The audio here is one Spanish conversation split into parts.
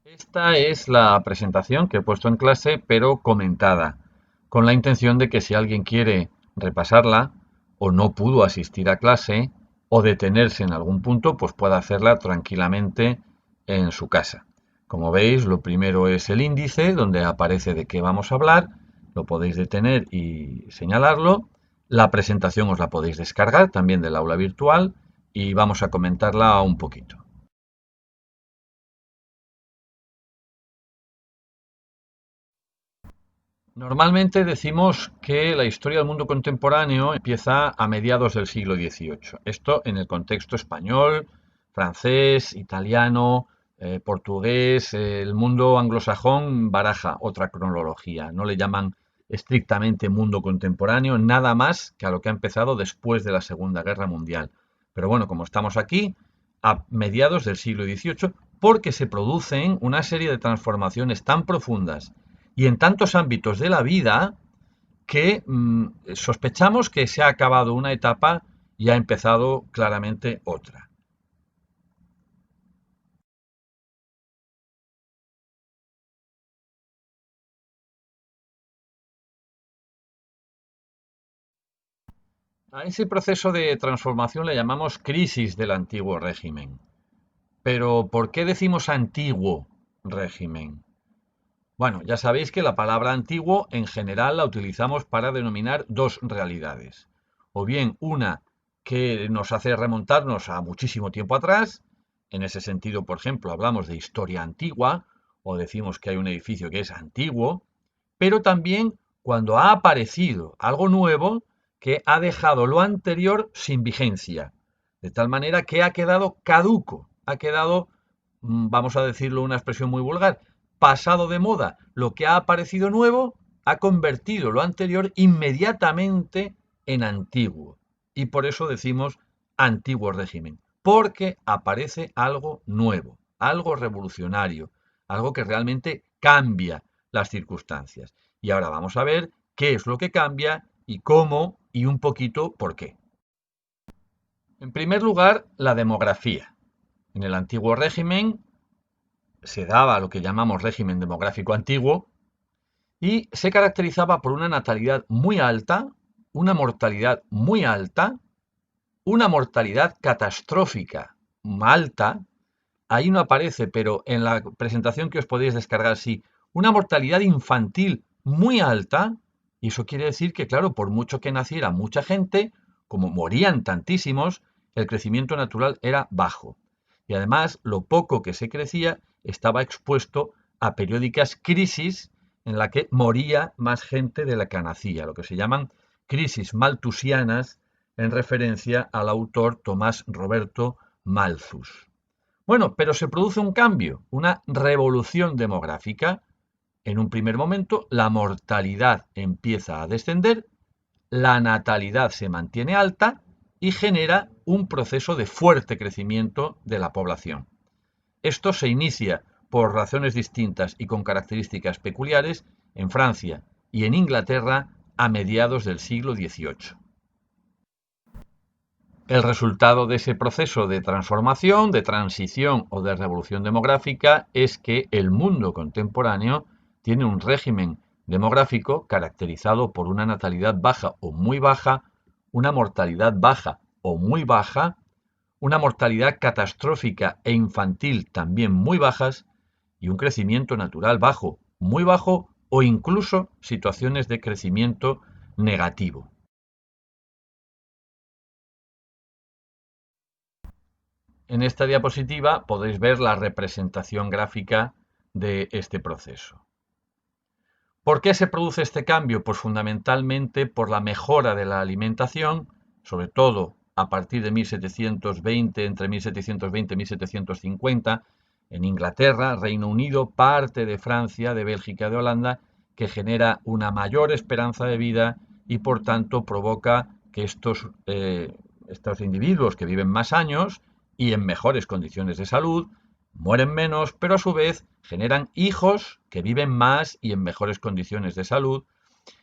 Esta es la presentación que he puesto en clase, pero comentada, con la intención de que si alguien quiere repasarla o no pudo asistir a clase o detenerse en algún punto, pues pueda hacerla tranquilamente en su casa. Como veis, lo primero es el índice, donde aparece de qué vamos a hablar, lo podéis detener y señalarlo. La presentación os la podéis descargar también del aula virtual y vamos a comentarla un poquito. Normalmente decimos que la historia del mundo contemporáneo empieza a mediados del siglo XVIII. Esto en el contexto español, francés, italiano, portugués. El mundo anglosajón baraja otra cronología. No le llaman estrictamente mundo contemporáneo, nada más que a lo que ha empezado después de la Segunda Guerra Mundial. Pero bueno, como estamos aquí, a mediados del siglo XVIII, porque se producen una serie de transformaciones tan profundas y en tantos ámbitos de la vida que sospechamos que se ha acabado una etapa y ha empezado claramente otra. A ese proceso de transformación le llamamos crisis del antiguo régimen. Pero ¿por qué decimos antiguo régimen? Bueno, ya sabéis que la palabra antiguo en general la utilizamos para denominar dos realidades. O bien una que nos hace remontarnos a muchísimo tiempo atrás. En ese sentido, por ejemplo, hablamos de historia antigua o decimos que hay un edificio que es antiguo. Pero también cuando ha aparecido algo nuevo que ha dejado lo anterior sin vigencia. De tal manera que ha quedado caduco, ha quedado, vamos a decirlo una expresión muy vulgar, pasado de moda. Lo que ha aparecido nuevo ha convertido lo anterior inmediatamente en antiguo. Y por eso decimos antiguo régimen, porque aparece algo nuevo, algo revolucionario, algo que realmente cambia las circunstancias. Y ahora vamos a ver qué es lo que cambia y cómo y un poquito por qué. En primer lugar, la demografía. En el antiguo régimen se daba lo que llamamos régimen demográfico antiguo y se caracterizaba por una natalidad muy alta, una mortalidad muy alta, una mortalidad catastrófica alta. Ahí no aparece, pero en la presentación que os podéis descargar sí, una mortalidad infantil muy alta, y eso quiere decir que, claro, por mucho que naciera mucha gente, como morían tantísimos, el crecimiento natural era bajo. Y además, lo poco que se crecía estaba expuesto a periódicas crisis en la que moría más gente de la que nacía, lo que se llaman crisis malthusianas, en referencia al autor Tomás Roberto Malthus. Bueno, pero se produce un cambio, una revolución demográfica. En un primer momento, la mortalidad empieza a descender, la natalidad se mantiene alta y genera un proceso de fuerte crecimiento de la población. Esto se inicia por razones distintas y con características peculiares en Francia y en Inglaterra a mediados del siglo XVIII. El resultado de ese proceso de transformación, de transición o de revolución demográfica es que el mundo contemporáneo tiene un régimen demográfico caracterizado por una natalidad baja o muy baja, una mortalidad baja o muy baja, una mortalidad catastrófica e infantil también muy bajas y un crecimiento natural bajo, muy bajo o incluso situaciones de crecimiento negativo. En esta diapositiva podéis ver la representación gráfica de este proceso. ¿Por qué se produce este cambio? Pues fundamentalmente por la mejora de la alimentación, sobre todo a partir de 1720, entre 1720 y 1750, en Inglaterra, Reino Unido, parte de Francia, de Bélgica, de Holanda, que genera una mayor esperanza de vida y por tanto provoca que estos individuos que viven más años y en mejores condiciones de salud mueren menos, pero a su vez generan hijos que viven más y en mejores condiciones de salud.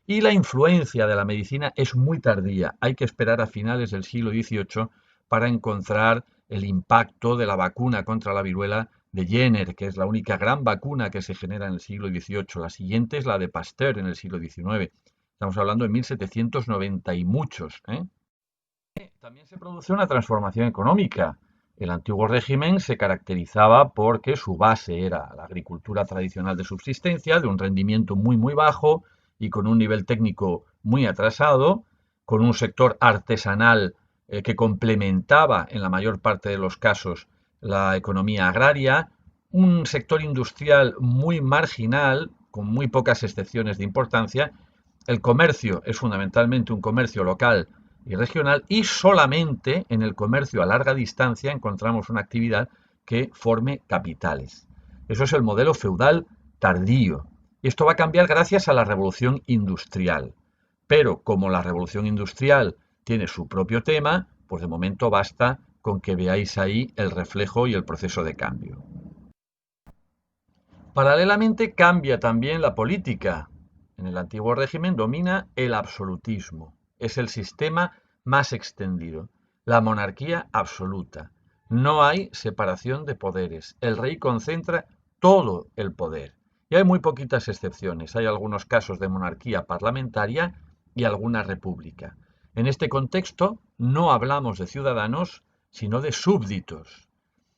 Y la influencia de la medicina es muy tardía. Hay que esperar a finales del siglo XVIII para encontrar el impacto de la vacuna contra la viruela de Jenner, que es la única gran vacuna que se genera en el siglo XVIII. La siguiente es la de Pasteur en el siglo XIX. Estamos hablando de 1790 y muchos, ¿eh? También se produce una transformación económica. El antiguo régimen se caracterizaba porque su base era la agricultura tradicional de subsistencia, de un rendimiento muy bajo y con un nivel técnico muy atrasado, con un sector artesanal que complementaba en la mayor parte de los casos la economía agraria, un sector industrial muy marginal, con muy pocas excepciones de importancia. El comercio es fundamentalmente un comercio local y regional, y solamente en el comercio a larga distancia encontramos una actividad que forme capitales. Eso es el modelo feudal tardío. Y esto va a cambiar gracias a la revolución industrial. Pero como la revolución industrial tiene su propio tema, pues de momento basta con que veáis ahí el reflejo y el proceso de cambio. Paralelamente cambia también la política. En el antiguo régimen domina el absolutismo. Es el sistema más extendido. La monarquía absoluta. No hay separación de poderes. El rey concentra todo el poder. Y hay muy poquitas excepciones. Hay algunos casos de monarquía parlamentaria y alguna república. En este contexto no hablamos de ciudadanos, sino de súbditos.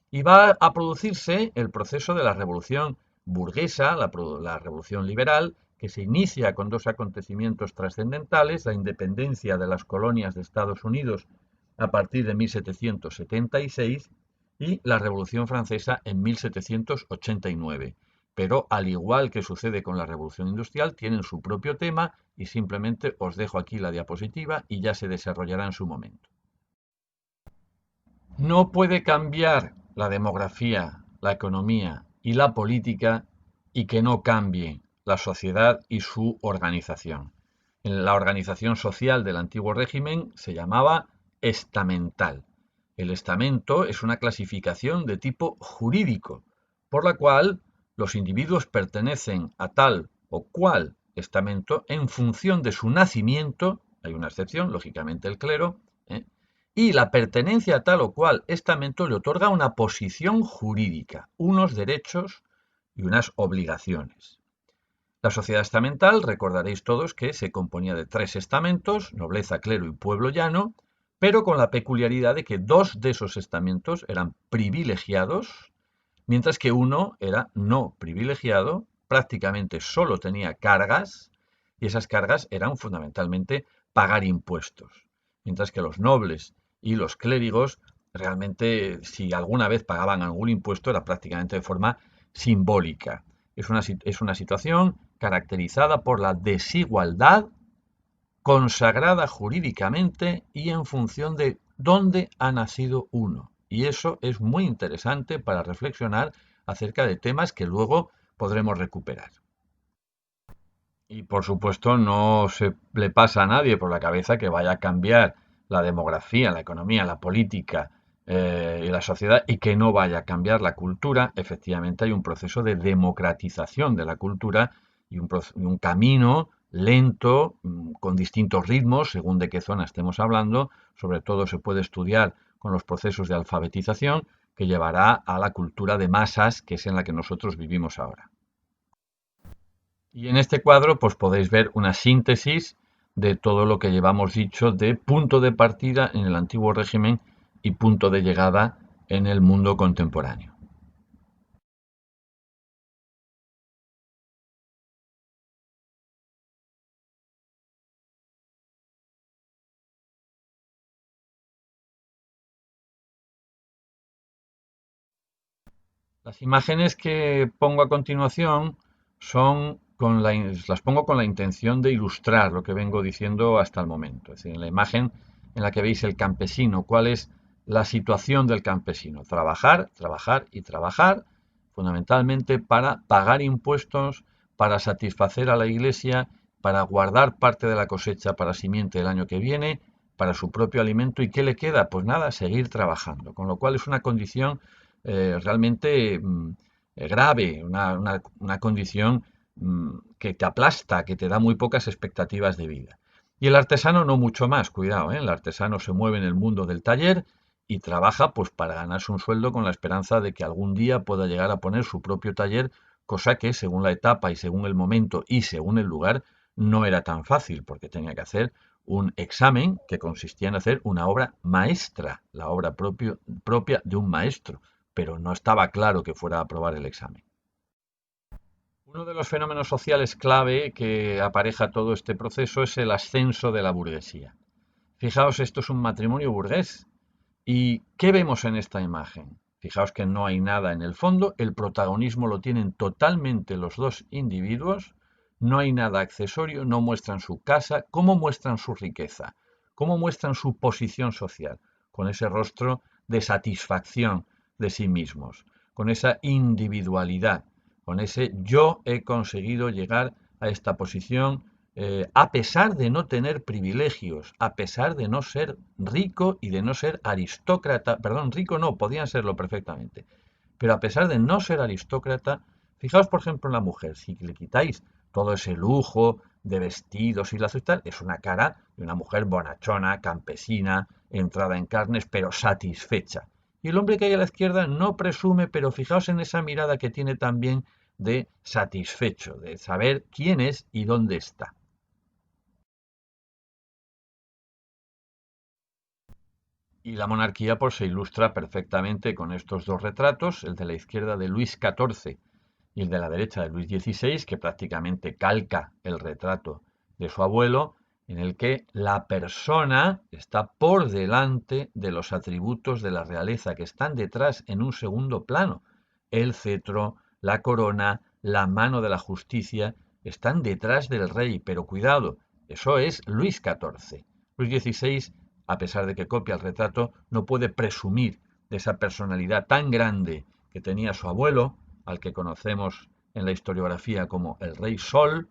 Y va a producirse el proceso de la revolución burguesa, la revolución liberal, que se inicia con dos acontecimientos trascendentales: la independencia de las colonias de Estados Unidos a partir de 1776 y la Revolución Francesa en 1789. Pero al igual que sucede con la Revolución Industrial, tienen su propio tema y simplemente os dejo aquí la diapositiva y ya se desarrollará en su momento. No puede cambiar la demografía, la economía y la política y que no cambie la sociedad y su organización. En la organización social del antiguo régimen se llamaba estamental. El estamento es una clasificación de tipo jurídico, por la cual los individuos pertenecen a tal o cual estamento en función de su nacimiento, hay una excepción, lógicamente el clero, ¿eh? Y la pertenencia a tal o cual estamento le otorga una posición jurídica, unos derechos y unas obligaciones. La sociedad estamental, recordaréis todos que se componía de tres estamentos: nobleza, clero y pueblo llano, pero con la peculiaridad de que dos de esos estamentos eran privilegiados, mientras que uno era no privilegiado, prácticamente solo tenía cargas, y esas cargas eran fundamentalmente pagar impuestos, mientras que los nobles y los clérigos realmente, si alguna vez pagaban algún impuesto, era prácticamente de forma simbólica. Es una situación caracterizada por la desigualdad, consagrada jurídicamente y en función de dónde ha nacido uno. Y eso es muy interesante para reflexionar acerca de temas que luego podremos recuperar. Y por supuesto no se le pasa a nadie por la cabeza que vaya a cambiar la demografía, la economía, la política y la sociedad, y que no vaya a cambiar la cultura. Efectivamente hay un proceso de democratización de la cultura y un camino lento, con distintos ritmos, según de qué zona estemos hablando. Sobre todo se puede estudiar con los procesos de alfabetización, que llevará a la cultura de masas, que es en la que nosotros vivimos ahora. Y en este cuadro pues podéis ver una síntesis de todo lo que llevamos dicho de punto de partida en el antiguo régimen y punto de llegada en el mundo contemporáneo. Las imágenes que pongo a continuación las pongo con la intención de ilustrar lo que vengo diciendo hasta el momento. Es decir, en la imagen en la que veis el campesino, ¿cuál es la situación del campesino? Trabajar, trabajar y trabajar, fundamentalmente para pagar impuestos, para satisfacer a la iglesia, para guardar parte de la cosecha para simiente el año que viene, para su propio alimento. ¿Y qué le queda? Pues nada, seguir trabajando. Con lo cual es una condición realmente grave, una condición que te aplasta, que te da muy pocas expectativas de vida. Y el artesano no mucho más, cuidado, ¿eh? El artesano se mueve en el mundo del taller y trabaja pues para ganarse un sueldo con la esperanza de que algún día pueda llegar a poner su propio taller, cosa que según la etapa y según el momento y según el lugar no era tan fácil porque tenía que hacer un examen que consistía en hacer una obra maestra, la obra propia de un maestro, pero no estaba claro que fuera a aprobar el examen. Uno de los fenómenos sociales clave que apareja todo este proceso es el ascenso de la burguesía. Fijaos, esto es un matrimonio burgués. ¿Y qué vemos en esta imagen? Fijaos que no hay nada en el fondo, el protagonismo lo tienen totalmente los dos individuos, no hay nada accesorio, no muestran su casa, ¿cómo muestran su riqueza? ¿Cómo muestran su posición social? Con ese rostro de satisfacción de sí mismos, con esa individualidad, con ese yo he conseguido llegar a esta posición a pesar de no tener privilegios, a pesar de no ser rico y de no ser aristócrata, perdón, rico no, podían serlo perfectamente, pero a pesar de no ser aristócrata, fijaos por ejemplo en la mujer, si le quitáis todo ese lujo de vestidos y lazo y tal, es una cara de una mujer bonachona, campesina, entrada en carnes, pero satisfecha. Y el hombre que hay a la izquierda no presume, pero fijaos en esa mirada que tiene también de satisfecho, de saber quién es y dónde está. Y la monarquía pues, se ilustra perfectamente con estos dos retratos, el de la izquierda de Luis XIV y el de la derecha de Luis XVI, que prácticamente calca el retrato de su abuelo, en el que la persona está por delante de los atributos de la realeza, que están detrás en un segundo plano. El cetro, la corona, la mano de la justicia, están detrás del rey, pero cuidado, eso es Luis XIV. Luis XVI, a pesar de que copia el retrato, no puede presumir de esa personalidad tan grande que tenía su abuelo, al que conocemos en la historiografía como el Rey Sol,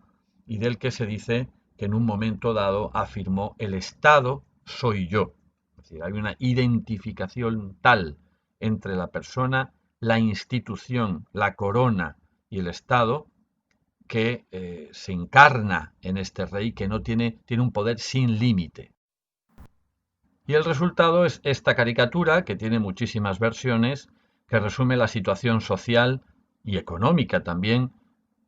y del que se dice que en un momento dado afirmó el Estado soy yo. Es decir, hay una identificación tal entre la persona, la institución, la corona y el Estado que se encarna en este rey que no tiene un poder sin límite. Y el resultado es esta caricatura, que tiene muchísimas versiones, que resume la situación social y económica también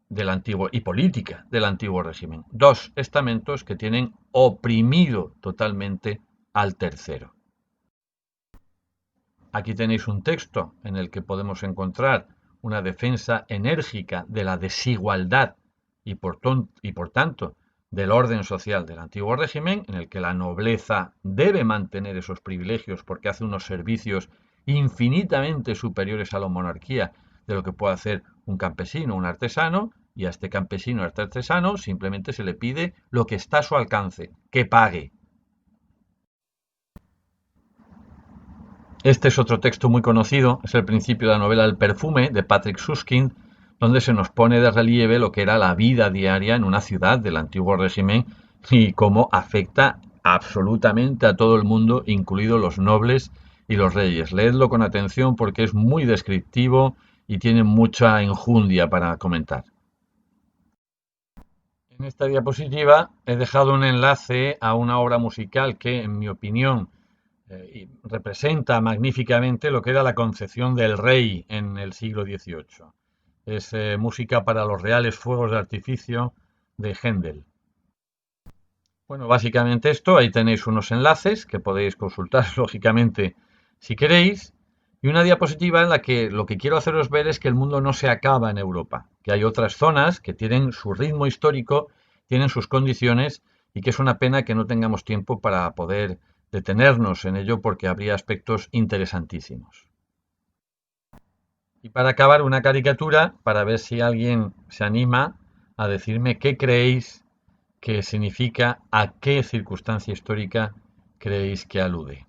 del antiguo y política del antiguo régimen. Dos estamentos que tienen oprimido totalmente al tercero. Aquí tenéis un texto en el que podemos encontrar una defensa enérgica de la desigualdad y por tanto del orden social del antiguo régimen, en el que la nobleza debe mantener esos privilegios porque hace unos servicios infinitamente superiores a la monarquía de lo que puede hacer un campesino o un artesano, y a este campesino o este artesano simplemente se le pide lo que está a su alcance, que pague. Este es otro texto muy conocido, es el principio de la novela El perfume de Patrick Suskind, donde se nos pone de relieve lo que era la vida diaria en una ciudad del antiguo régimen y cómo afecta absolutamente a todo el mundo, incluidos los nobles y los reyes. Leedlo con atención porque es muy descriptivo y tiene mucha enjundia para comentar. En esta diapositiva he dejado un enlace a una obra musical que, en mi opinión, representa magníficamente lo que era la concepción del rey en el siglo XVIII. Es música para los reales fuegos de artificio de Händel. Bueno, básicamente esto, ahí tenéis unos enlaces que podéis consultar lógicamente si queréis, y una diapositiva en la que lo que quiero haceros ver es que el mundo no se acaba en Europa, que hay otras zonas que tienen su ritmo histórico, tienen sus condiciones y que es una pena que no tengamos tiempo para poder detenernos en ello porque habría aspectos interesantísimos. Y para acabar, una caricatura para ver si alguien se anima a decirme qué creéis que significa, a qué circunstancia histórica creéis que alude.